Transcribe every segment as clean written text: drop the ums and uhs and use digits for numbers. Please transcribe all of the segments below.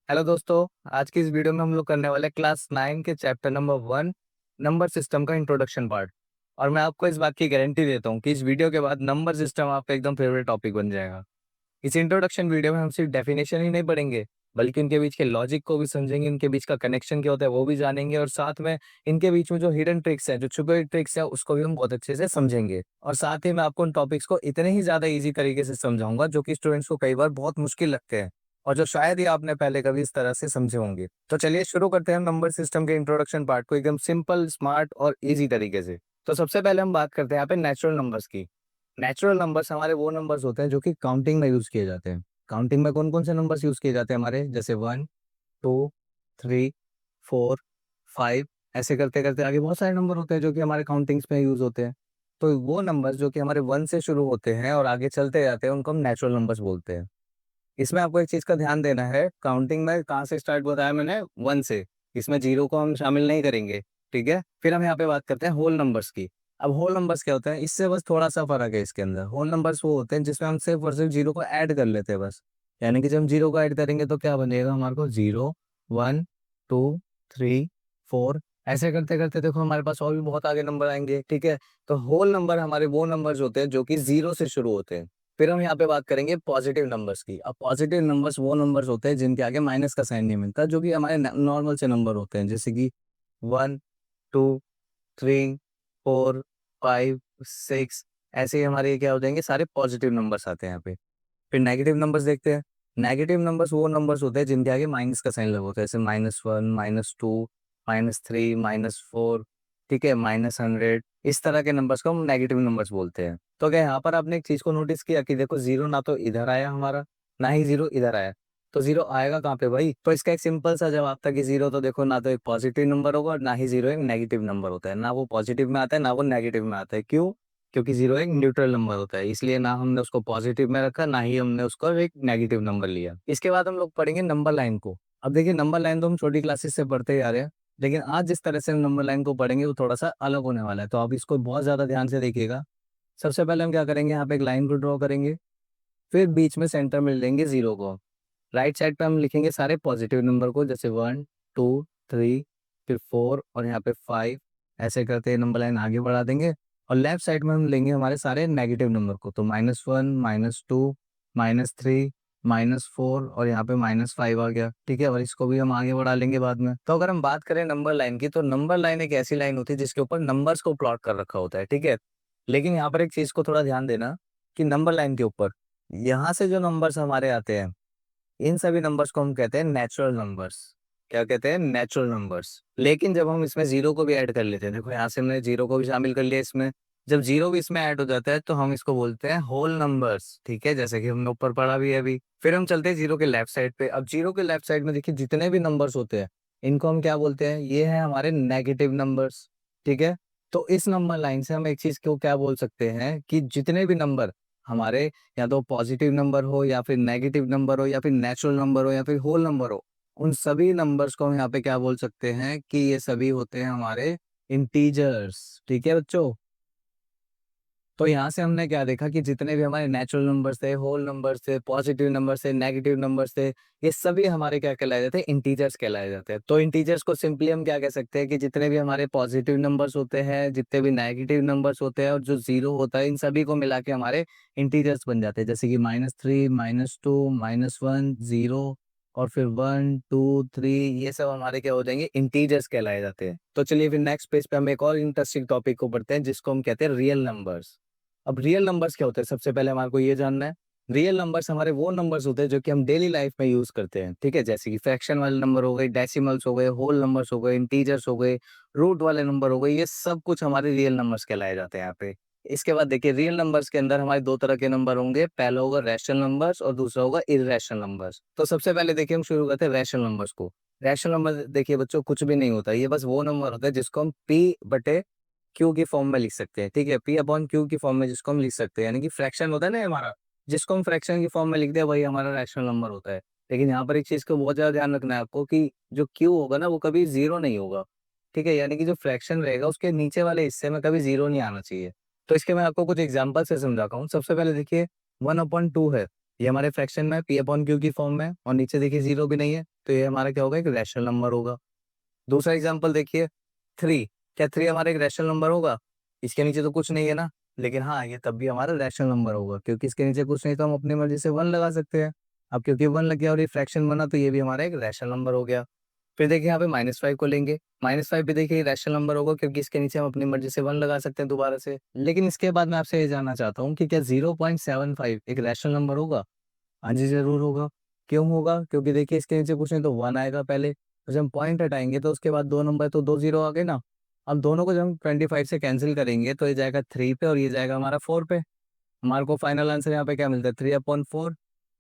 Hello दोस्तों। आज की इस वीडियो में हम लोग करने वाले क्लास 9 के चैप्टर नंबर 1 नंबर सिस्टम का इंट्रोडक्शन पार्ट। और मैं आपको इस बात की गारंटी देता हूँ कि इस वीडियो के बाद नंबर सिस्टम आपका एकदम फेवरेट टॉपिक बन जाएगा। इस इंट्रोडक्शन वीडियो में हम सिर्फ डेफिनेशन ही नहीं पढ़ेंगे, बल्कि उनके बीच के लॉजिक को भी समझेंगे, इनके बीच का कनेक्शन क्या होता है वो भी जानेंगे, और साथ में इनके बीच में जो हिडन ट्रिक्स है, जो छुपे हुए ट्रिक्स है, उसको भी हम बहुत अच्छे से समझेंगे। और साथ ही मैं आपको उन टॉपिक्स को इतने ही ज्यादा इजी तरीके से समझाऊंगा जो कि स्टूडेंट्स को कई बार बहुत मुश्किल लगते हैं, और जो शायद ही आपने पहले कभी इस तरह से समझे होंगे। तो चलिए शुरू करते हैं हम नंबर सिस्टम के इंट्रोडक्शन पार्ट को एकदम सिंपल, स्मार्ट और इजी तरीके से। तो सबसे पहले हम बात करते हैं यहाँ पे नेचुरल नंबर्स की। नेचुरल नंबर्स हमारे वो नंबर्स होते हैं जो कि काउंटिंग में यूज किए जाते हैं। काउंटिंग में कौन कौन से नंबर्स यूज किए जाते हैं हमारे, जैसे 1, 2, 3, 4, 5, ऐसे करते करते आगे बहुत सारे नंबर होते हैं जो कि हमारे काउंटिंग्स में यूज होते हैं। तो वो नंबर्स जो कि हमारे 1 से शुरू होते हैं और आगे चलते जाते हैं, उनको हम नेचुरल नंबर्स बोलते हैं। इसमें आपको एक चीज का ध्यान देना है, काउंटिंग में कहाँ से स्टार्ट बताया मैंने, 1 से। इसमें जीरो को हम शामिल नहीं करेंगे। ठीक है, फिर हम यहाँ पे बात करते हैं होल नंबर्स की। अब होल नंबर्स क्या होता है, इससे बस थोड़ा सा फर्क है इसके अंदर। होल नंबर्स वो होते हैं जिसमें हम सिर्फ और सिर्फ जीरो को ऐड कर लेते हैं बस। यानी कि जब हम जीरो को ऐड करेंगे तो क्या बनेगा हमारे को, 0, 1, 2, 3, 4, ऐसे करते करते देखो हमारे पास और भी बहुत आगे नंबर आएंगे। ठीक है, तो होल नंबर हमारे वो नंबर्स होते हैं जो कि जीरो से शुरू होते हैं। फिर हम यहाँ पे बात करेंगे पॉजिटिव नंबर्स की। अब पॉजिटिव नंबर्स वो नंबर्स होते हैं जिनके आगे माइनस का साइन नहीं मिलता, जो कि हमारे नॉर्मल से नंबर होते हैं, जैसे कि 1, 2, 3, 4, 5, 6। ऐसे ही हमारे क्या हो जाएंगे, सारे पॉजिटिव नंबर्स आते हैं यहाँ पे। फिर नेगेटिव नंबर्स देखते हैं। नेगेटिव नंबर्स वो नंबर्स होते हैं जिनके आगे माइनस का साइन लगा होता है, जैसे -1, -2, -3, -4। ठीक है, -100। इस तरह के नंबर्स को हम नेगेटिव नंबर्स बोलते हैं। तो क्या यहाँ पर आपने एक चीज को नोटिस किया कि देखो, जीरो ना तो इधर आया हमारा, ना ही जीरो इधर आया। तो जीरो आएगा कहाँ पे भाई? तो इसका एक सिंपल सा जवाब था कि जीरो तो देखो ना तो एक पॉजिटिव नंबर होगा और ना ही जीरो एक नेगेटिव नंबर होता है। ना वो पॉजिटिव में आता है ना वो नेगेटिव में आता है। क्यों? क्योंकि जीरो एक न्यूट्रल नंबर होता है, इसलिए ना हमने उसको पॉजिटिव में रखा, ना ही हमने उसको एक नेगेटिव नंबर लिया। इसके बाद हम लोग पढ़ेंगे नंबर लाइन को। अब देखिए, नंबर लाइन तो हम छोटी क्लासेस से पढ़ते ही आ रहे हैं, लेकिन आज जिस तरह से हम नंबर लाइन को पढ़ेंगे वो थोड़ा सा अलग होने वाला है, तो आप इसको बहुत ज्यादा ध्यान से देखिएगा। सबसे पहले हम क्या करेंगे, यहाँ पे एक लाइन को ड्रॉ करेंगे। फिर बीच में सेंटर में लेंगे जीरो को। राइट साइड पे हम लिखेंगे सारे पॉजिटिव नंबर को, जैसे 1, 2, 3, फिर 4 और यहाँ पे 5। ऐसे करते नंबर लाइन आगे बढ़ा देंगे। और लेफ्ट साइड में हम लेंगे हमारे सारे नेगेटिव नंबर को, तो -1, -2, -3, -4 और यहाँ पे -5 आ गया। ठीक है, और इसको भी हम आगे बढ़ा लेंगे बाद में। तो अगर हम बात करें नंबर लाइन की, तो नंबर लाइन एक ऐसी लाइन होती है जिसके ऊपर नंबर्स को प्लॉट कर रखा होता है। ठीक है, लेकिन यहाँ पर एक चीज को थोड़ा ध्यान देना कि नंबर लाइन के ऊपर यहाँ से जो नंबर्स हमारे आते हैं, इन सभी नंबर्स को हम कहते हैं नेचुरल नंबर्स। क्या कहते हैं? Natural numbers. लेकिन जब हम इसमें जीरो को भी ऐड कर लेते हैं, देखो यहाँ से हमने जीरो को भी शामिल कर लिया इसमें। जब जीरो भी इसमें ऐड हो जाता है तो हम इसको बोलते हैं होल नंबर्स। ठीक है, जैसे कि हमने ऊपर पढ़ा भी है अभी। फिर हम चलते हैं जीरो के लेफ्ट साइड पे। अब जीरो के लेफ्ट साइड में देखिए, जितने भी नंबर्स होते हैं इनको हम क्या बोलते हैं, ये है हमारे नेगेटिव नंबर्स। ठीक है, तो इस नंबर लाइन से हम एक चीज को क्या बोल सकते हैं कि जितने भी नंबर हमारे, या तो पॉजिटिव नंबर हो या फिर नेगेटिव नंबर हो या फिर नेचुरल नंबर हो या फिर होल नंबर हो, उन सभी नंबर्स को हम यहाँ पे क्या बोल सकते हैं कि ये सभी होते हैं हमारे इंटीजर्स। ठीक है बच्चों, तो यहाँ से हमने क्या देखा कि जितने भी हमारे नेचुरल नंबर्स थे, होल नंबर्स थे, पॉजिटिव नंबर्स थे, नेगेटिव नंबर्स थे, ये सभी हमारे क्या कहलाए जाते हैं, इंटीजर्स कहलाए जाते हैं। तो इंटीजर्स को सिंपली हम क्या कह सकते हैं कि जितने भी हमारे पॉजिटिव नंबर्स होते हैं, जितने भी नेगेटिव नंबर्स होते हैं और जो जीरो होता है, इन सभी को मिला के हमारे इंटीजर्स बन जाते हैं। जैसे कि -3, -2, -1, 0 और फिर 1, 2, 3, ये सब हमारे क्या हो जाएंगे, इंटीजर्स कहलाए जाते हैं। तो चलिए फिर नेक्स्ट पेज पे हम एक और इंटरेस्टिंग टॉपिक को पढ़ते हैं जिसको हम कहते हैं रियल नंबर्स। अब रियल नंबर्स क्या होते हैं, सबसे पहले हमारे को ये जानना है। रियल नंबर्स हमारे वो नंबर्स होते हैं जो कि हम डेली लाइफ में यूज करते हैं। ठीक है, जैसे कि फ्रैक्शन वाले नंबर हो गए, डेसिमल्स हो गए, होल नंबर्स हो गए, इंटीजर्स हो गए, रूट वाले नंबर हो गए, ये सब कुछ हमारे रियल नंबर्स कहलाए जाते हैं यहाँ पे। इसके बाद देखिए, रियल नंबर्स के अंदर हमारे दो तरह के नंबर होंगे, पहला होगा रैशनल नंबर्स और दूसरा होगा इर्रेशनल नंबर्स। तो सबसे पहले देखिए हम शुरू करते हैं रैशनल नंबर्स को। रैशनल नंबर देखिए बच्चों, कुछ भी नहीं होता, ये बस वो नंबर होता है जिसको हम P/Q की फॉर्म में लिख सकते हैं। ठीक है, P/Q की फॉर्म में जिसको हम लिख सकते हैं, यानी कि फ्रैक्शन होता है ना हमारा, जिसको हम फ्रैक्शन की फॉर्म में लिख दे वही हमारा रैशनल नंबर होता है। लेकिन यहाँ पर एक चीज को बहुत ज्यादा ध्यान रखना है आपको कि जो Q होगा ना वो कभी जीरो नहीं होगा। ठीक है, यानी कि जो फ्रैक्शन रहेगा उसके नीचे वाले हिस्से में कभी जीरो नहीं आना चाहिए। तो इसके मैं आपको कुछ एग्जाम्पल से समझाता हूँ। सबसे पहले देखिए, 1/2 है। ये हमारे फ्रैक्शन में पी अपॉन क्यू की फॉर्म में, और नीचे देखिए जीरो भी नहीं है, तो ये हमारा क्या होगा, एक रैशनल नंबर होगा। दूसरा एग्जाम्पल देखिए, 3। क्या 3 हमारा एक रैशनल नंबर होगा? इसके नीचे तो कुछ नहीं है ना, लेकिन हाँ ये तब भी हमारा रैशनल नंबर होगा, क्योंकि इसके नीचे कुछ नहीं तो हम अपनी मर्जी से 1 लगा सकते हैं। अब क्योंकि 1 लग गया और ये फ्रैक्शन बना, तो ये भी हमारा एक रैशनल नंबर हो गया। फिर देखिए यहाँ पे -5 को लेंगे, -5 भी देखिए रैशनल नंबर होगा, क्योंकि इसके नीचे हम अपनी मर्जी से 1 लगा सकते हैं दोबारा से। लेकिन इसके बाद मैं आपसे ये जानना चाहता हूँ कि क्या 0.75 एक रैशनल नंबर होगा? हाँ जी, ज़रूर होगा। क्यों होगा? क्योंकि देखिए इसके नीचे कुछ नहीं तो 1 आएगा पहले, तो जब हम पॉइंट हटाएँगे तो उसके बाद 2 नंबर, तो 2 ज़ीरो आ गए ना। अब दोनों को जब हम 25 से कैंसल करेंगे तो ये जाएगा 3 पे और ये जाएगा हमारा 4 पे। हमारे को फाइनल आंसर यहाँ पे क्या मिलता है, 3/4।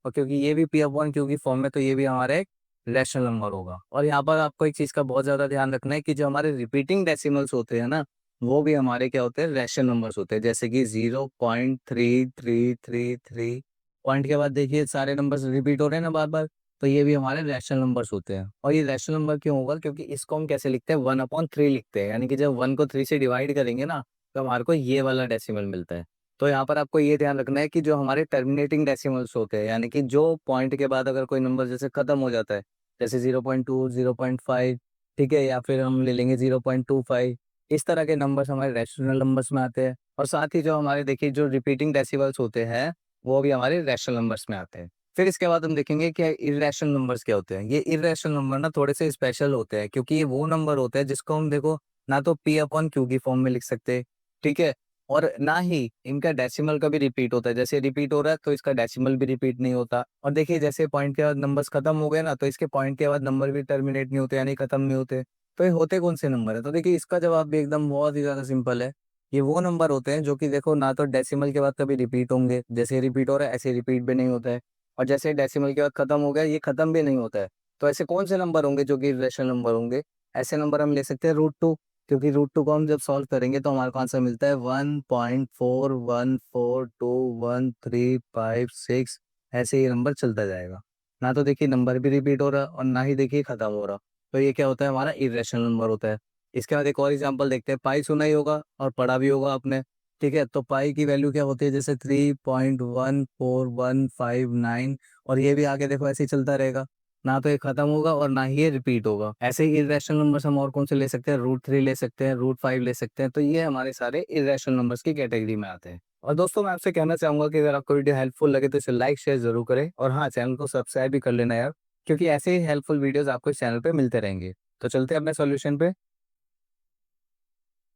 और क्योंकि ये भी P अपॉन Q की फॉर्म में, तो ये भी हमारा एक रैशनल नंबर होगा। और यहाँ पर आपको एक चीज़ का बहुत ज़्यादा ध्यान रखना है कि जो हमारे रिपीटिंग डेसिमल्स होते हैं ना, वो भी हमारे क्या होते हैं, रैशनल नंबर्स होते हैं। जैसे कि 0.3333, पॉइंट के बाद देखिए सारे नंबर्स रिपीट हो रहे हैं ना बार-बार, तो ये भी हमारे रैशनल नंबर्स होते हैं। और ये रैशनल नंबर क्यों होगा? क्योंकि इसको हम कैसे लिखते हैं, 1/3 लिखते हैं। यानी कि जब 1 को 3 से डिवाइड करेंगे ना, तो हमारे को ये वाला डेसिमल मिलता है। तो यहाँ पर आपको ये ध्यान रखना है कि जो हमारे टर्मिनेटिंग डेसिमल्स होते हैं, यानी कि जो पॉइंट के बाद अगर कोई नंबर जैसे खत्म हो जाता है, जैसे 0.2, 0.5, ठीक है, या फिर हम ले लेंगे 0.25, इस तरह के नंबर्स हमारे रैशनल नंबर्स में आते हैं। और साथ ही जो हमारे देखिए जो रिपीटिंग डेसिमल्स होते हैं, वो भी हमारे रैशनल नंबर्स में आते हैं। फिर इसके बाद हम देखेंगे कि इर्रेशनल नंबर्स क्या होते हैं। ये इर्रेशनल नंबर ना थोड़े से स्पेशल होते हैं, क्योंकि ये वो नंबर होते हैं जिसको हम देखो ना तो पी अपॉन क्यू की फॉर्म में लिख सकते, ठीक है, और ना ही इनका डेसिमल कभी रिपीट होता है। जैसे रिपीट हो रहा है तो इसका डेसिमल भी रिपीट नहीं होता। और देखिए जैसे पॉइंट के बाद नंबर्स खत्म हो गए ना, तो इसके पॉइंट के बाद नंबर भी टर्मिनेट नहीं होते, यानी खत्म नहीं होते। तो ये होते कौन से नंबर है? तो देखिए इसका जवाब भी एकदम बहुत ही ज्यादा सिंपल है। ये वो नंबर होते हैं जो कि देखो ना तो डेसिमल के बाद कभी रिपीट होंगे, जैसे रिपीट हो रहा है ऐसे रिपीट भी नहीं होता है, और जैसे डेसिमल के बाद खत्म हो गया, ये खत्म भी नहीं होता है। तो ऐसे कौन से नंबर होंगे जो कि इर्रेशनल नंबर होंगे? ऐसे नंबर हम ले सकते हैं √2, क्योंकि √2 को हम जब सॉल्व करेंगे तो हमारे को आंसर मिलता है 1.41421356, ऐसे ये नंबर चलता जाएगा। ना तो देखिए नंबर भी रिपीट हो रहा और ना ही देखिए खत्म हो रहा, तो ये क्या होता है, हमारा इर्रेशनल नंबर होता है। इसके बाद एक और एग्जांपल देखते हैं। पाई सुना ही होगा और पढ़ा भी होगा आपने, ठीक है, तो पाई की वैल्यू क्या होती है, जैसे 3.14159, और ये भी आगे देखो ऐसे ही चलता रहेगा, ना तो ये खत्म होगा और ना ही ये रिपीट होगा। ऐसे ही इर्रेशनल नंबर्स हम और कौन से ले सकते हैं, √3 ले सकते हैं, √5 ले सकते हैं। तो ये हमारे सारे इर्रेशनल नंबर्स की कैटेगरी में आते हैं। और दोस्तों मैं आपसे कहना चाहूंगा कि अगर आपको वीडियो हेल्पफुल लगे तो इसे लाइक शेयर जरूर करें, और हाँ, चैनल को सब्सक्राइब भी कर लेना यार, क्योंकि ऐसे ही हेल्पफुल वीडियोस आपको इस चैनल पे मिलते रहेंगे। तो चलते हैं अपने सॉल्यूशन पे।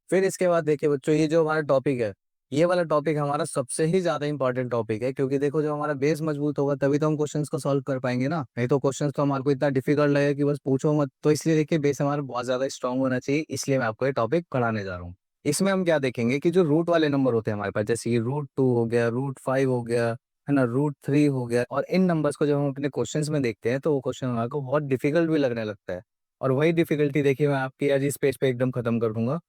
फिर इसके बाद देखिए बच्चों, ये जो हमारा टॉपिक है, ये वाला टॉपिक हमारा सबसे ही ज़्यादा इंपॉर्टेंट टॉपिक है, क्योंकि देखो जब हमारा बेस मजबूत होगा तभी तो हम क्वेश्चंस को सॉल्व कर पाएंगे ना, नहीं तो क्वेश्चंस तो हमारे को इतना डिफिकल्ट लगेगा कि बस पूछो मत। तो इसलिए देखिए बेस हमारा बहुत ज़्यादा स्ट्रांग होना चाहिए, इसलिए मैं आपको ये टॉपिक पढ़ाने जा रहा हूँ। इसमें हम क्या देखेंगे कि जो रूट वाले नंबर होते हैं हमारे पास, जैसे कि √2 हो गया, √5 हो गया, है ना, √3 हो गया, और इन नंबर्स को जब हम अपने क्वेश्चंस में देखते हैं तो वो क्वेश्चन हमारे को बहुत डिफिकल्ट भी लगने लगता है। और वही डिफिकल्टी देखिए मैं आपकी आज इस पेज पे एकदम खत्म कर दूंगा।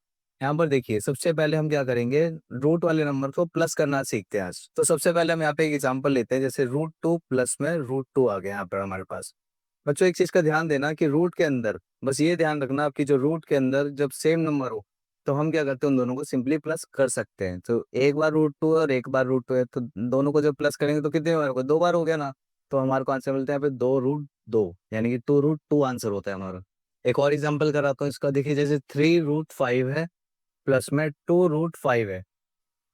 यहाँ पर देखिए सबसे पहले हम क्या करेंगे, रूट वाले नंबर को प्लस करना सीखते हैं आज। तो सबसे पहले हम यहाँ पे एक एग्जांपल लेते हैं, जैसे √2 प्लस में √2 आ गया यहाँ पर हमारे पास। बच्चों एक चीज का ध्यान देना कि रूट के अंदर, बस ये ध्यान रखना आपकी जो रूट के अंदर जब सेम नंबर हो, तो हम क्या करते हैं, उन दोनों को सिंपली प्लस कर सकते हैं। तो एक बार √2 और एक बार √2 है, तो दोनों को जब प्लस करेंगे तो कितने बार होगा, 2 बार हो गया ना। तो हमारे को आंसर मिलता है यहाँ पे 2√2, यानी कि 2√2 आंसर होता है हमारा। एक और एग्जाम्पल कराता हूँ इसका, देखिए जैसे 3√5 है प्लस में 2√5 है।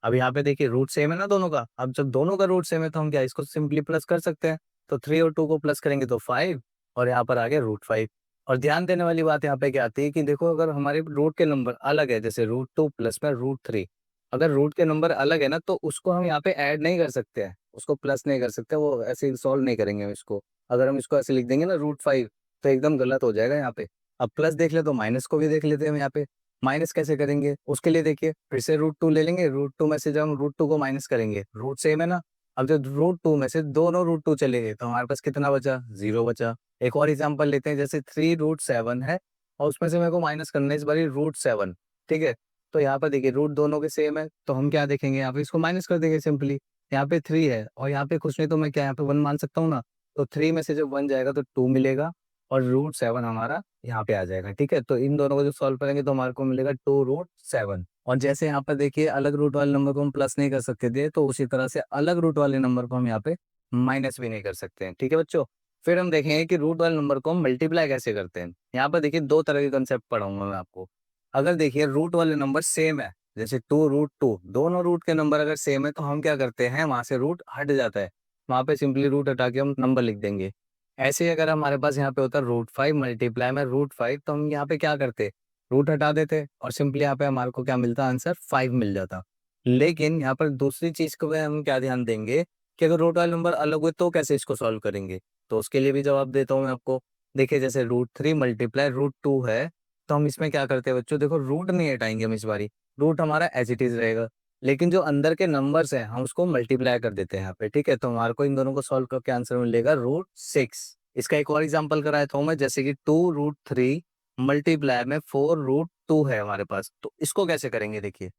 अब यहाँ पे देखिए रूट सेम है ना दोनों का, अब जब दोनों का रूट सेम है तो हम क्या इसको सिंपली प्लस कर सकते हैं। तो 3 और 2 को प्लस करेंगे तो 5, और यहाँ पर आ गया √5। और ध्यान देने वाली बात यहाँ पे क्या आती है कि देखो अगर हमारे रूट के नंबर अलग है, जैसे √2 प्लस में √3, अगर रूट के नंबर अलग है ना तो उसको हम यहाँ पे ऐड नहीं कर सकते हैं, उसको प्लस नहीं कर सकते, वो ऐसे सॉल्व नहीं करेंगे हम इसको। अगर हम इसको ऐसे लिख देंगे ना √5, तो एकदम गलत हो जाएगा यहाँ पे। अब प्लस देख ले तो माइनस को भी देख लेते हैं हम यहाँ पे। माइनस कैसे करेंगे, उसके लिए देखिए फिर से √2 ले लेंगे, √2 में से जब हम √2 को माइनस करेंगे, रूट सेम है ना, अब जब √2 में से दोनों √2 चले गए तो हमारे पास कितना बचा, 0 बचा। एक और एग्जांपल लेते हैं, जैसे 3√7 है और उसमें से मेरे को माइनस करना है इस बारी √7, ठीक है। तो यहाँ पर देखिए रूट दोनों के सेम है, तो हम क्या देखेंगे, यहाँ पे इसको माइनस कर देंगे सिंपली। यहाँ पे 3 है और यहाँ पे कुछ नहीं, तो मैं क्या यहाँ पे 1 मान सकता हूँ ना। तो 3 में से जब 1 जाएगा तो 2 मिलेगा, और √7 हमारा यहाँ पे आ जाएगा, ठीक है। तो इन दोनों को जो सॉल्व करेंगे तो हमारे को मिलेगा 2√7। और जैसे यहाँ पर देखिए अलग रूट वाले नंबर को हम प्लस नहीं कर सकते थे, तो उसी तरह से अलग रूट वाले नंबर को हम यहाँ पे माइनस भी नहीं कर सकते हैं। ठीक है बच्चों, फिर हम देखेंगे कि रूट वाले नंबर को हम मल्टीप्लाई कैसे करते हैं। यहाँ पर देखिए दो तरह के कंसेप्ट पढ़ाऊंगा मैं आपको। अगर देखिए रूट वाले नंबर सेम है, जैसे 2√2, दोनों रूट के नंबर अगर सेम है तो हम क्या करते हैं, वहां से रूट हट जाता है, वहां पे सिंपली रूट हटा के हम नंबर लिख देंगे। ऐसे ही अगर हमारे पास यहाँ पे होता है √5 मल्टीप्लाई में √5, तो हम यहाँ पे क्या करते, रूट हटा देते और सिंपली यहाँ पे हमारे को क्या मिलता, आंसर 5 मिल जाता। लेकिन यहाँ पर दूसरी चीज को हम क्या ध्यान देंगे कि अगर रूट वाले नंबर अलग हुए तो कैसे इसको सॉल्व करेंगे, तो उसके लिए भी जवाब देता हूँ मैं आपको। देखिए जैसे √3 मल्टीप्लाई √2 है, तो हम इसमें क्या करते हैं बच्चों, देखो रूट नहीं हटाएंगे हम इस बारी, रूट हमारा एज इट इज रहेगा, लेकिन जो अंदर के नंबर्स हैं हम उसको मल्टीप्लाई कर देते हैं यहाँ पे। ठीक है, तो हमारे को इन दोनों को सॉल्व करके आंसर मिलेगा √6। इसका एक और एग्जांपल कराया था मैं, जैसे कि 2√3 मल्टीप्लाई में 4√2 है हमारे पास, तो इसको कैसे करेंगे। देखिए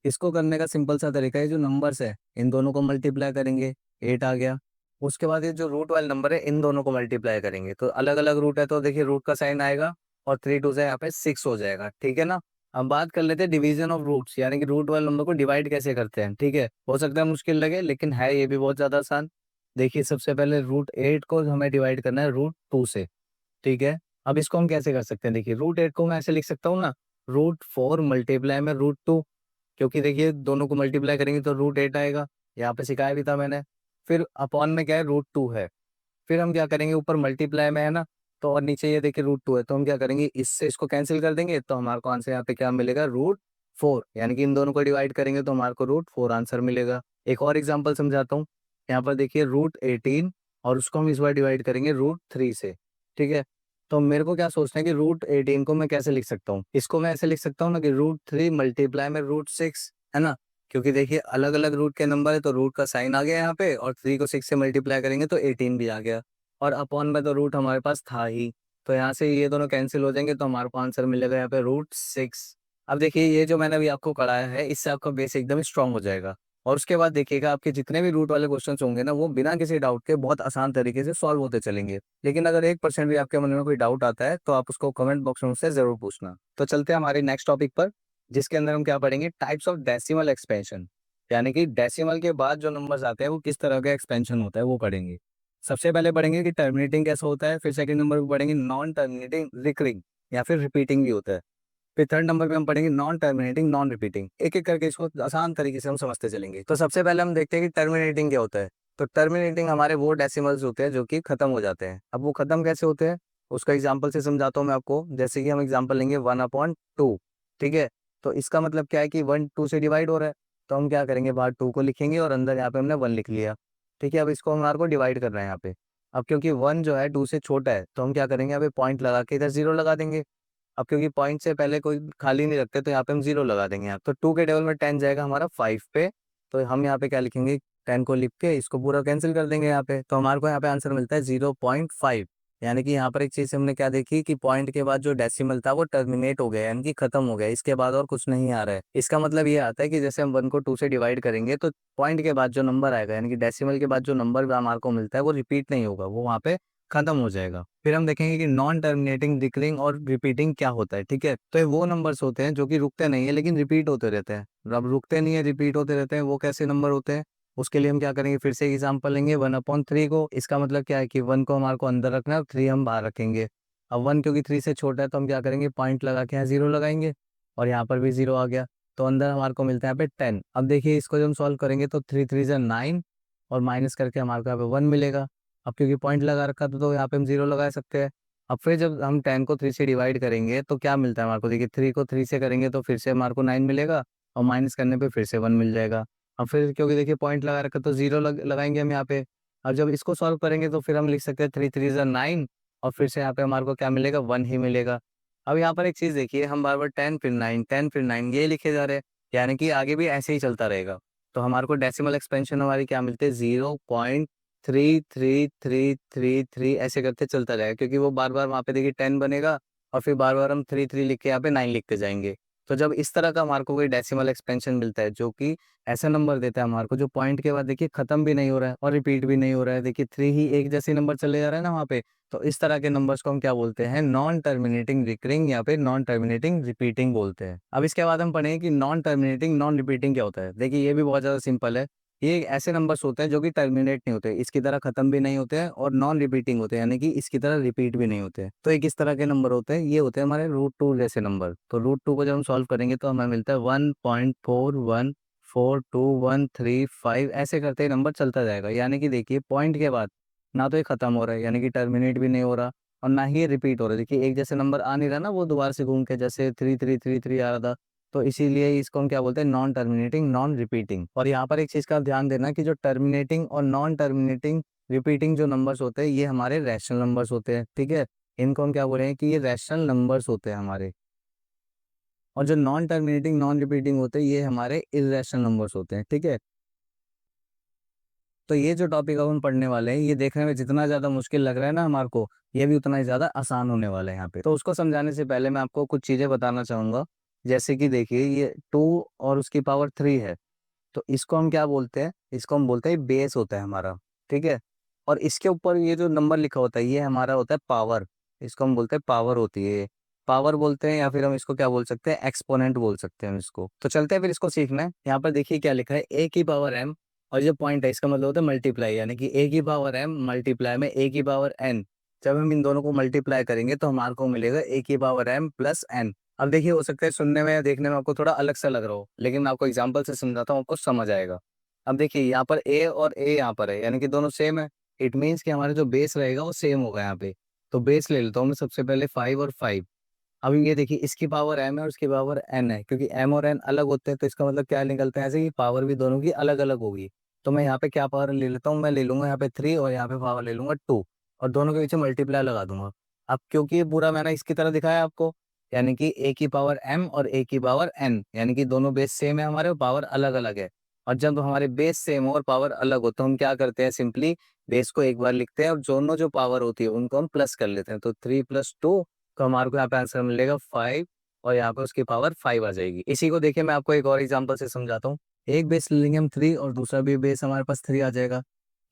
इसको करने का सिंपल सा तरीका है, जो नंबर्स है इन दोनों को मल्टीप्लाई करेंगे, 8 आ गया। उसके बाद ये जो रूट वाले नंबर है इन दोनों को मल्टीप्लाई करेंगे, तो अलग अलग रूट है तो देखिए रूट का साइन आएगा और 3 2 से यहाँ पे 6 हो जाएगा। ठीक है ना। अब बात कर लेते हैं डिवीजन ऑफ रूट्स, यानी कि रूट वाले नंबर को डिवाइड कैसे करते हैं। ठीक है, हो सकता है मुश्किल लगे लेकिन है ये भी बहुत ज्यादा आसान। देखिए सबसे पहले √8 को हमें डिवाइड करना है √2 से। ठीक है, अब इसको हम कैसे कर सकते हैं, देखिए √8 को मैं ऐसे लिख सकता हूँ ना, √4 मल्टीप्लाई में √2, क्योंकि देखिए दोनों को मल्टीप्लाई करेंगे तो √8 आएगा, यहाँ पे सिखाया भी था मैंने। फिर अपॉन में क्या है, √2 है। फिर हम क्या करेंगे, ऊपर मल्टीप्लाई में है ना, तो और नीचे ये देखिए √2 है, तो हम क्या करेंगे, इससे इसको कैंसिल कर देंगे, तो हमारे को आंसर यहाँ पे क्या मिलेगा, √4, यानी कि इन दोनों को डिवाइड करेंगे तो हमारे को √4 आंसर मिलेगा। एक और एग्जाम्पल समझाता हूँ, यहाँ पर देखिए √18 और उसको हम इस बार डिवाइड करेंगे √3 से। ठीक है, तो मेरे को क्या सोचना है कि √18 को मैं कैसे लिख सकता हूँ, इसको मैं ऐसे लिख सकता हूँ ना कि √3 मल्टीप्लाई में √6, है ना, क्योंकि देखिए अलग अलग रूट के नंबर है तो रूट का साइन आ गया यहाँ पे, और 3 को 6 से मल्टीप्लाई करेंगे तो 18 भी आ गया, और अपॉन में तो रूट हमारे पास था ही, तो यहाँ से ये दोनों कैंसिल हो जाएंगे तो हमारे को आंसर मिलेगा यहाँ पे √6। अब देखिए ये जो मैंने अभी आपको कराया है इससे आपका बेस एकदम स्ट्रांग हो जाएगा, और उसके बाद देखिएगा आपके जितने भी रूट वाले क्वेश्चंस होंगे ना वो बिना किसी डाउट के बहुत आसान तरीके से सॉल्व होते चलेंगे। लेकिन अगर 1% भी आपके मन में कोई डाउट आता है तो आप उसको कमेंट बॉक्स में मुझसे जरूर पूछना। तो चलते हैं हमारे नेक्स्ट टॉपिक पर, जिसके अंदर हम क्या पढ़ेंगे, टाइप्स ऑफ डेसिमल एक्सपेंशन, यानी कि डेसिमल के बाद जो नंबर्स आते हैं वो किस तरह का एक्सपेंशन होता है वो पढ़ेंगे। सबसे पहले पढ़ेंगे कि टर्मिनेटिंग कैसा होता है, फिर सेकंड नंबर पे पढ़ेंगे नॉन टर्मिनेटिंग रिकरिंग या फिर रिपीटिंग भी होता है, फिर थर्ड नंबर पे हम पढ़ेंगे नॉन टर्मिनेटिंग नॉन रिपीटिंग। एक एक करके इसको आसान तरीके से हम समझते चलेंगे। तो सबसे पहले हम देखते हैं कि टर्मिनेटिंग क्या होता है। तो टर्मिनेटिंग हमारे वो डेसिमल्स होते हैं जो कि खत्म हो जाते हैं। अब वो खत्म कैसे होते हैं उसका एग्जाम्पल से समझाता हूँ मैं आपको। जैसे कि हम एग्जाम्पल लेंगे 1/2, ठीक है, तो इसका मतलब क्या है कि 1 2 से डिवाइड हो रहा है, तो हम क्या करेंगे, बाहर 2 को लिखेंगे और अंदर यहाँ पे हमने 1 लिख लिया। ठीक है, अब इसको हमारे को डिवाइड करना है यहाँ पे। अब क्योंकि 1 जो है 2 से छोटा है तो हम क्या करेंगे, यहाँ पे पॉइंट लगा के इधर 0 लगा देंगे। अब क्योंकि पॉइंट से पहले कोई खाली नहीं रखते तो यहाँ पे हम 0 लगा देंगे। यहाँ तो 2 के टेबल में 10 जाएगा हमारा 5 पे, तो हम यहाँ पे क्या लिखेंगे, 10 को लिख के इसको पूरा कैंसिल कर देंगे यहाँ पे, तो हमारे को यहाँ पे आंसर मिलता है 0.5। यानी कि यहाँ पर एक चीज हमने क्या देखी कि पॉइंट के बाद जो डेसिमल था वो टर्मिनेट हो गया, यानी कि खत्म हो गया, इसके बाद और कुछ नहीं आ रहा है। इसका मतलब ये आता है कि जैसे हम 1 को 2 से डिवाइड करेंगे तो पॉइंट के बाद जो नंबर आएगा, यानी कि डेसिमल के बाद जो नंबर हमारे को मिलता है वो रिपीट नहीं होगा, वो वहाँ पे खत्म हो जाएगा। फिर हम देखेंगे कि नॉन टर्मिनेटिंग रिकरिंग और रिपीटिंग क्या होता है। ठीक है, तो ये वो नंबर्स होते हैं जो कि रुकते नहीं है लेकिन रिपीट होते रहते हैं। अब रुकते नहीं है रिपीट होते रहते हैं, वो कैसे नंबर होते हैं, उसके लिए हम क्या करेंगे, फिर से एग्जाम्पल लेंगे 1/3 को। इसका मतलब क्या है कि 1 को हमारे को अंदर रखना है और 3 हम बाहर रखेंगे। अब 1 क्योंकि 3 से छोटा है तो हम क्या करेंगे, पॉइंट लगा के यहाँ 0 लगाएंगे, और यहाँ पर भी 0 आ गया, तो अंदर हमारे को मिलता है यहाँ पे 10। अब देखिए इसको जब हम सॉल्व करेंगे तो 3 3 से 9 और माइनस करके हमारे को यहाँ पे 1 मिलेगा। अब क्योंकि पॉइंट लगा रखा था तो यहाँ पे हम 0 लगा सकते हैं। अब फिर जब हम 10 को 3 से डिवाइड करेंगे तो क्या मिलता है हमारे को, देखिए 3 को 3 से करेंगे तो फिर से हमारे को 9 मिलेगा, और माइनस करने पे फिर से 1 मिल जाएगा। अब फिर क्योंकि देखिए पॉइंट लगा रखा तो 0 लगाएंगे हम यहाँ पे। अब जब इसको सॉल्व करेंगे तो फिर हम लिख सकते हैं 3 3 जा 9, और फिर से यहाँ पे हमारे को क्या मिलेगा, 1 ही मिलेगा। अब यहाँ पर एक चीज देखिए, हम बार बार 10 फिर 9 10 फिर 9 ये लिखे जा रहे हैं, यानी कि आगे भी ऐसे ही चलता रहेगा। तो हमारे को डेसिमल एक्सपेंशन हमारी क्या मिलती है, 0.3333 ऐसे करते चलता रहेगा, क्योंकि वो बार बार वहाँ पे देखिए 10 बनेगा और फिर बार बार हम 3 3 लिख के यहाँ पे 9 लिखते जाएंगे। तो जब इस तरह का हमारे को कोई डेसिमल एक्सपेंशन मिलता है जो कि ऐसा नंबर देता है हमारे को जो पॉइंट के बाद देखिए खत्म भी नहीं हो रहा है और रिपीट भी नहीं हो रहा है, देखिए 3 ही एक जैसे नंबर चले जा रहा है ना वहाँ पे, तो इस तरह के नंबर्स को हम क्या बोलते हैं, नॉन टर्मिनेटिंग रिकरिंग या फिर नॉन टर्मिनेटिंग रिपीटिंग बोलते हैं। अब इसके बाद हम पढ़ेंगे कि नॉन टर्मिनेटिंग नॉन रिपीटिंग क्या होता है। देखिए ये भी बहुत ज्यादा सिंपल है। ये ऐसे नंबर्स होते हैं जो कि टर्मिनेट नहीं होते, इसकी तरह खत्म भी नहीं होते हैं और नॉन रिपीटिंग होते हैं, यानी कि इसकी तरह रिपीट भी नहीं होते। तो एक इस तरह के नंबर होते हैं, ये होते हैं हमारे रूट 2 जैसे नंबर। तो रूट 2 को जब हम सॉल्व करेंगे तो हमें मिलता है 1.414213 ऐसे करते ही नंबर चलता जाएगा। यानी कि देखिए पॉइंट के बाद ना तो ये खत्म हो रहा है, यानी कि टर्मिनेट भी नहीं हो रहा, और ना ही ये रिपीट हो रहा है। देखिए एक जैसे नंबर आ नहीं रहा ना, वो दोबारा से घूम के जैसे 3333 आ रहा था। तो इसीलिए इसको हम क्या बोलते हैं, नॉन टर्मिनेटिंग नॉन रिपीटिंग। और यहाँ पर एक चीज का ध्यान देना कि जो टर्मिनेटिंग और नॉन टर्मिनेटिंग रिपीटिंग जो नंबर्स होते हैं, ये हमारे रैशनल नंबर्स होते हैं। ठीक है, इनको हम क्या बोलेंगे कि ये रैशनल नंबर्स होते हैं हमारे। और जो नॉन टर्मिनेटिंग नॉन रिपीटिंग होते हैं, ये हमारे इर्रेशनल नंबर्स होते हैं। ठीक है, तो ये जो टॉपिक अपन पढ़ने वाले हैं, ये देखने में जितना ज्यादा मुश्किल लग रहा है ना हमारे को, ये भी उतना ही ज्यादा आसान होने वाला है यहाँ पे। तो उसको समझाने से पहले मैं आपको कुछ चीजें बताना चाहूंगा। जैसे कि देखिए ये 2 और उसकी पावर 3 है, तो इसको हम क्या बोलते हैं, इसको हम बोलते हैं बेस होता है हमारा। ठीक है, और इसके ऊपर ये जो नंबर लिखा होता है, ये हमारा होता है पावर। इसको हम बोलते हैं पावर होती है ये, पावर बोलते हैं, या फिर हम इसको क्या बोल सकते हैं, एक्सपोनेंट बोल सकते हैं हम इसको। तो चलते हैं फिर इसको सीखना है। यहाँ पर देखिए क्या लिखा है, ए की पावर एम, और जो पॉइंट है इसका मतलब होता है मल्टीप्लाई, यानी कि ए की पावर एम मल्टीप्लाई में ए की पावर एन। जब हम इन दोनों को मल्टीप्लाई करेंगे तो हमारे को मिलेगा ए की पावर एम प्लस एन। अब देखिए हो सकता है सुनने में या देखने में आपको थोड़ा अलग सा लग रहा हो, लेकिन मैं आपको एग्जांपल से समझाता हूँ, आपको समझ आएगा। अब देखिए यहाँ पर ए और ए यहाँ पर है, यानी कि दोनों सेम है। इट मीन्स कि हमारा जो बेस रहेगा वो सेम होगा यहाँ पे। तो बेस ले लेता हूँ मैं सबसे पहले 5 और 5। अब ये देखिए इसकी पावर एम है और उसकी पावर एन है, क्योंकि एम और एन अलग होते हैं, तो इसका मतलब क्या निकलता है ऐसे कि पावर भी दोनों की अलग अलग होगी। तो मैं यहाँ पे क्या पावर ले लेता हूँ, मैं ले लूंगा यहाँ पे 3 और यहाँ पे पावर ले लूंगा 2, और दोनों के पीछे मल्टीप्लाई लगा दूंगा। अब क्योंकि ये पूरा मैंने इसकी तरह दिखाया आपको, यानी कि ए की पावर एम और ए की पावर एन, यानी कि दोनों बेस सेम है हमारे और पावर अलग अलग है। और जब हमारे बेस सेम हो और पावर अलग हो तो हम क्या करते हैं, सिंपली बेस को एक बार लिखते हैं और दोनों जो पावर होती है उनको हम प्लस कर लेते हैं। तो 3 + 2, तो हमारे को यहाँ पे आंसर मिलेगा 5, और यहाँ पे उसकी पावर 5 आ जाएगी। इसी को देखिए मैं आपको एक और एग्जांपल से समझाता हूँ। एक बेस लेंगे हम 3 और दूसरा भी बेस हमारे पास 3 आ जाएगा।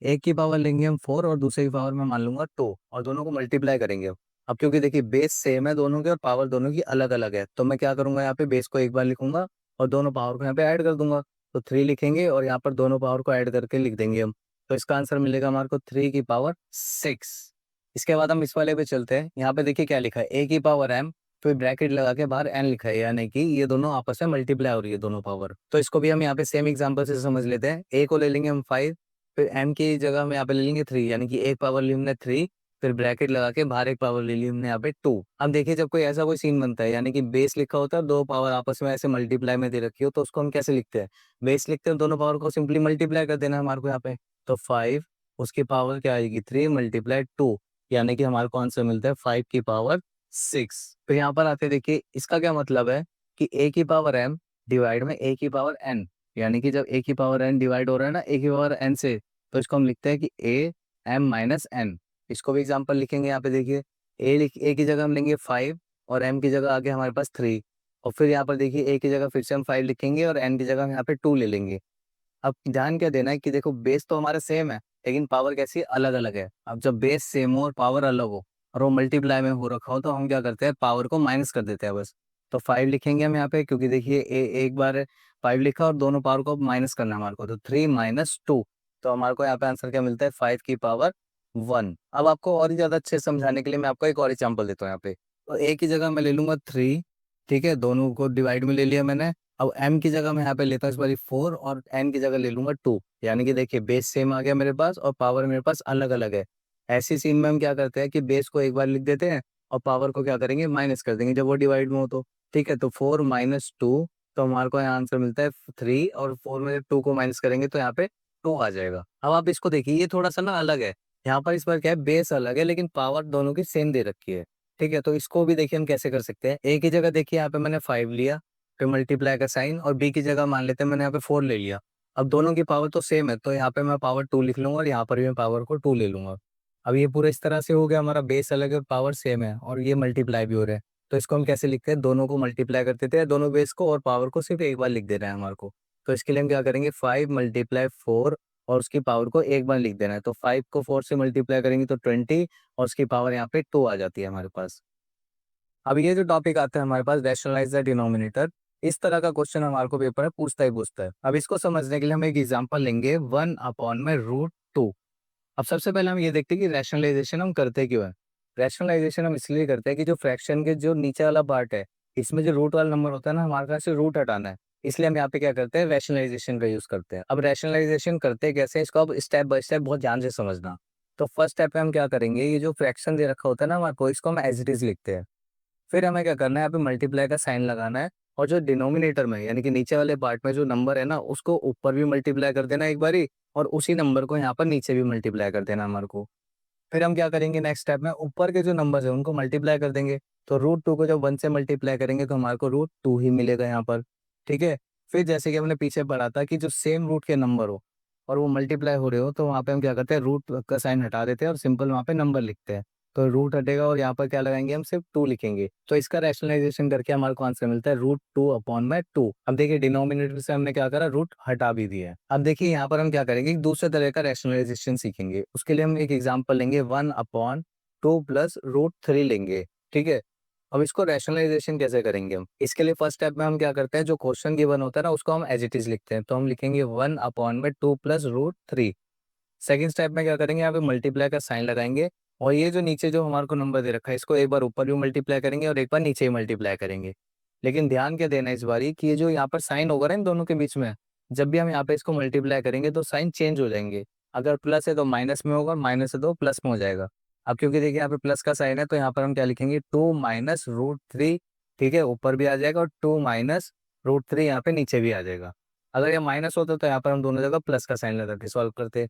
एक की पावर लेंगे हम 4 और दूसरे की पावर मैं मान लूंगा 2, और दोनों को मल्टीप्लाई करेंगे। अब क्योंकि देखिए बेस सेम है दोनों के और पावर दोनों की अलग अलग है, तो मैं क्या करूंगा, यहाँ पे बेस को एक बार लिखूंगा और दोनों पावर को यहाँ पे ऐड कर दूंगा। तो 3 लिखेंगे और यहाँ पर दोनों पावर को ऐड करके लिख देंगे हम। तो इसका आंसर मिलेगा हमारे को 3 की पावर 6। इसके बाद हम इस वाले पे चलते हैं। यहाँ पे देखिए क्या लिखा है, ए की पावर एम, फिर ब्रैकेट लगा के बाहर एन लिखा है, यानी कि ये दोनों आपस में मल्टीप्लाई हो रही है दोनों पावर। तो इसको भी हम यहाँ पे सेम एग्जांपल से समझ लेते हैं। ए को ले लेंगे हम 5, फिर एम की जगह हम यहाँ पे ले लेंगे 3, यानी कि एक पावर ली हमने 3, फिर ब्रैकेट लगा के बाहर एक पावर ले ली हमने यहाँ पे 2। अब देखिए जब कोई ऐसा कोई सीन बनता है, यानी कि बेस लिखा होता है, दो पावर आपस में ऐसे मल्टीप्लाई में दे रखी हो, तो उसको हम कैसे लिखते हैं, बेस लिखते हैं, दोनों पावर को सिंपली मल्टीप्लाई कर देना हमारे को यहाँ पे। तो 5, उसकी पावर क्या आएगी 3 × 2, यानी कि हमारे को आंसर मिलता है 5 की पावर 6। तो यहाँ पर आते देखिए इसका क्या मतलब है कि ए की पावर एम डिवाइड में ए की पावर एन, यानी कि जब ए की पावर एन डिवाइड हो रहा है ना ए की पावर एन से, तो इसको हम लिखते हैं कि ए एम माइनस एन। इसको भी एग्जाम्पल लिखेंगे यहाँ पे देखिए, ए की जगह हम लेंगे 5 और एम की जगह आगे हमारे पास 3, और फिर यहाँ पर देखिए ए की जगह फिर से हम 5 लिखेंगे और एन की जगह हम यहाँ पे 2 ले लेंगे। अब ध्यान क्या देना है कि देखो बेस तो हमारा सेम है, लेकिन पावर कैसी अलग अलग है। अब जब बेस सेम हो और पावर अलग हो और वो मल्टीप्लाई में हो रखा हो, तो हम क्या करते हैं, पावर को माइनस कर देते हैं बस। तो 5 लिखेंगे हम यहाँ पे, क्योंकि देखिए एक बार 5 लिखा और दोनों पावर को माइनस करना है हमारे को, तो 3 - 2, तो हमारे को यहाँ पे आंसर क्या मिलता है 5 की पावर 1। अब आपको और ही ज्यादा अच्छे से समझाने के लिए मैं आपको एक और एग्जाम्पल देता हूँ यहाँ पे। तो ए की जगह मैं ले लूंगा 3, ठीक है, दोनों को डिवाइड में ले लिया मैंने। अब m की जगह मैं यहाँ पे लेता हूँ इस बार 4 और n की जगह ले लूंगा 2, यानी कि देखिए बेस सेम आ गया मेरे पास और पावर मेरे पास अलग अलग है। ऐसी सीन में हम क्या करते हैं कि बेस को एक बार लिख देते हैं और पावर को क्या करेंगे, माइनस कर देंगे जब वो डिवाइड में हो तो। ठीक है, तो 4 - 2, तो हमारे को यहाँ आंसर मिलता है 3, और 4 में 2 को माइनस करेंगे तो यहाँ पे 2 आ जाएगा। अब आप इसको देखिए ये थोड़ा सा ना अलग है, यहाँ पर इस बार क्या है, बेस अलग है लेकिन पावर दोनों की सेम दे रखी है। ठीक है, तो इसको भी देखिए हम कैसे कर सकते हैं। ए की जगह देखिए यहाँ पे मैंने 5 लिया, फिर मल्टीप्लाई का साइन, और बी की जगह मान लेते हैं मैंने यहाँ पे 4 ले लिया। अब दोनों की पावर तो सेम है, तो यहाँ पे मैं पावर 2 लिख लूंगा और यहाँ पर भी मैं पावर को 2 ले लूंगा। अब ये पूरा इस तरह से हो गया, हमारा बेस अलग है और पावर सेम है, और ये मल्टीप्लाई भी हो रहा है। तो इसको हम कैसे लिखते हैं, दोनों को मल्टीप्लाई कर देते हैं, दोनों बेस को, और पावर को सिर्फ एक बार लिख दे रहे हैं हमारे को। तो इसके लिए हम क्या करेंगे, 5 × 4 और उसकी पावर को एक बार लिख देना है। तो 5 को 4 से मल्टीप्लाई करेंगे तो 20, और उसकी पावर यहाँ पे 2 आ जाती है हमारे पास। अब ये जो टॉपिक आता है हमारे पास, रैशनलाइज द डिनोमिनेटर, इस तरह का क्वेश्चन हमारे को पेपर में पूछता ही पूछता है। अब इसको समझने के लिए हम एक एग्जांपल लेंगे 1/√2। अब सबसे पहले हम ये देखते हैं कि रैशनलाइजेशन हम करते क्यों है। रैशनलाइजेशन हम इसलिए करते हैं कि जो फ्रैक्शन के जो नीचे वाला पार्ट है, इसमें जो रूट वाला नंबर होता है ना, हमारे पास से रूट हटाना है। इसलिए हम यहाँ पे क्या करते हैं, रैशनलाइजेशन का यूज करते हैं। अब रैशनलाइजेशन करते कैसे, इसको अब स्टेप बाय स्टेप बहुत ध्यान से समझना। तो फर्स्ट स्टेप में हम क्या करेंगे, ये जो फ्रैक्शन दे रखा होता है ना हमारे को, इसको हम एज इट इज लिखते हैं। फिर हमें क्या करना है, यहाँ पे मल्टीप्लाई का साइन लगाना है, और जो डिनोमिनेटर में यानी कि नीचे वाले पार्ट में जो नंबर है ना, उसको ऊपर भी मल्टीप्लाई कर देना एक बारी, और उसी नंबर को यहाँ पर नीचे भी मल्टीप्लाई कर देना हमारे को। फिर हम क्या करेंगे, नेक्स्ट स्टेप में ऊपर के जो नंबर्स है उनको मल्टीप्लाई कर देंगे। तो √2 को जब 1 से मल्टीप्लाई करेंगे तो हमारे को √2 ही मिलेगा यहाँ पर। ठीक है। फिर जैसे कि हमने पीछे पढ़ा था कि जो सेम रूट के नंबर हो और वो मल्टीप्लाई हो रहे हो, तो वहाँ पे हम क्या करते हैं, रूट का साइन हटा देते हैं और सिंपल वहाँ पे नंबर लिखते हैं। तो रूट हटेगा और यहाँ पर क्या लगाएंगे, हम सिर्फ 2 लिखेंगे। तो इसका रैशनलाइजेशन करके हमारे को आंसर मिलता है √2/2। अब देखिए डिनोमिनेटर से हमने क्या करा, रूट हटा भी दिया है। अब देखिए यहाँ पर हम क्या करेंगे, एक दूसरे तरह का रैशनलाइजेशन सीखेंगे। उसके लिए हम एक एग्जाम्पल लेंगे 1/2 प्लस √3 लेंगे। ठीक है। अब इसको रैशनलाइजेशन कैसे करेंगे हम, इसके लिए फर्स्ट स्टेप में हम क्या करते हैं, जो क्वेश्चन गिवन होता है ना उसको हम एज इट इज लिखते हैं। तो हम लिखेंगे 1/2 प्लस √3। सेकंड स्टेप में क्या करेंगे, यहाँ पे मल्टीप्लाई का साइन लगाएंगे, और ये जो नीचे जो हमारे को नंबर दे रखा है, इसको एक बार ऊपर भी मल्टीप्लाई करेंगे और एक बार नीचे ही मल्टीप्लाई करेंगे। लेकिन ध्यान क्या देना है इस बारी, कि ये जो यहाँ पर साइन होगा ना इन दोनों के बीच में, जब भी हम यहाँ पे इसको मल्टीप्लाई करेंगे तो साइन चेंज हो जाएंगे। अगर प्लस है तो माइनस में होगा, और माइनस है तो प्लस में हो जाएगा। अब क्योंकि देखिए यहाँ पे प्लस का साइन है, तो यहाँ पर हम क्या लिखेंगे, 2 - √3। ठीक है, ऊपर भी आ जाएगा, और 2 - √3 यहाँ पे नीचे भी आ जाएगा। अगर ये माइनस होता तो यहाँ पर हम दोनों जगह प्लस का साइन लगा के सॉल्व करते।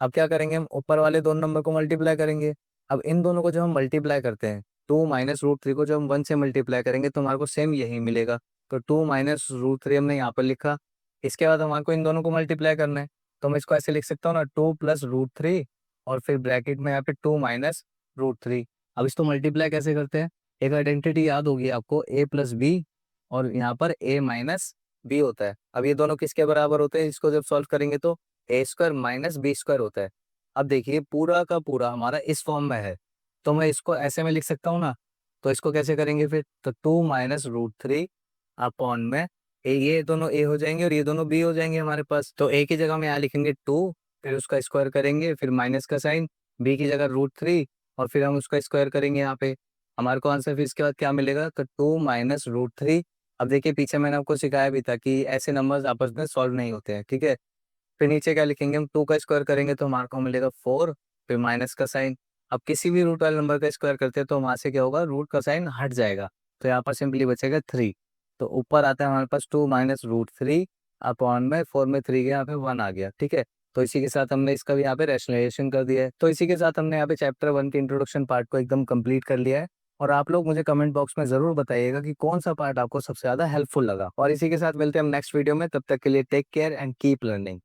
अब क्या करेंगे, हम ऊपर वाले दोनों नंबर को मल्टीप्लाई करेंगे। अब इन दोनों को जब हम मल्टीप्लाई करते हैं, 2 - √3 को जब हम 1 से मल्टीप्लाई करेंगे तो हमारे को सेम यही मिलेगा। तो 2 - √3 हमने यहाँ पर लिखा। इसके बाद हमारे को इन दोनों को मल्टीप्लाई करना है। तो मैं इसको ऐसे लिख सकता हूँ ना, 2 + √3, और फिर ब्रैकेट में यहाँ पे 2 - √3। अब इसको मल्टीप्लाई कैसे करते हैं, एक आइडेंटिटी याद होगी आपको, a + b, और यहाँ पर a - b होता है। अब ये दोनों किसके बराबर होते हैं, इसको जब सॉल्व करेंगे तो a² - b² होता है। अब देखिए पूरा का पूरा हमारा इस फॉर्म में है, तो मैं इसको ऐसे में लिख सकता हूँ ना। तो इसको कैसे करेंगे फिर, तो 2 - √3 अपॉन में ये दोनों a हो जाएंगे और ये दोनों b हो जाएंगे हमारे पास। तो a की जगह में यहाँ लिखेंगे 2, फिर उसका स्क्वायर करेंगे, फिर माइनस का साइन, b की जगह √3, और फिर हम उसका स्क्वायर करेंगे यहाँ पे। हमारे को आंसर फिर इसके बाद क्या मिलेगा, तो 2 - √3। अब देखिए पीछे मैंने आपको सिखाया भी था कि ऐसे नंबर्स आपस में सॉल्व नहीं होते हैं। ठीक है। फिर नीचे क्या लिखेंगे, हम 2 का स्क्वायर करेंगे तो हमारे को मिलेगा 4, फिर माइनस का साइन। अब किसी भी रूट वाले नंबर का स्क्वायर करते हैं तो वहाँ से क्या होगा, रूट का साइन हट जाएगा। तो यहाँ पर सिंपली बचेगा 3। तो ऊपर आता है हमारे पास 2 - √3 अपॉन में 4 में 3 के यहाँ पे 1 आ गया। ठीक है। तो इसी के साथ हमने इसका भी यहाँ पे रैशनलाइजेशन कर दिया है। तो इसी के साथ हमने यहाँ पे चैप्टर 1 के इंट्रोडक्शन पार्ट को एकदम कंप्लीट कर लिया है। और आप लोग मुझे कमेंट बॉक्स में जरूर बताइएगा कि कौन सा पार्ट आपको सबसे ज्यादा हेल्पफुल लगा। और इसी के साथ मिलते हैं हम नेक्स्ट वीडियो में, तब तक के लिए take care and keep learning.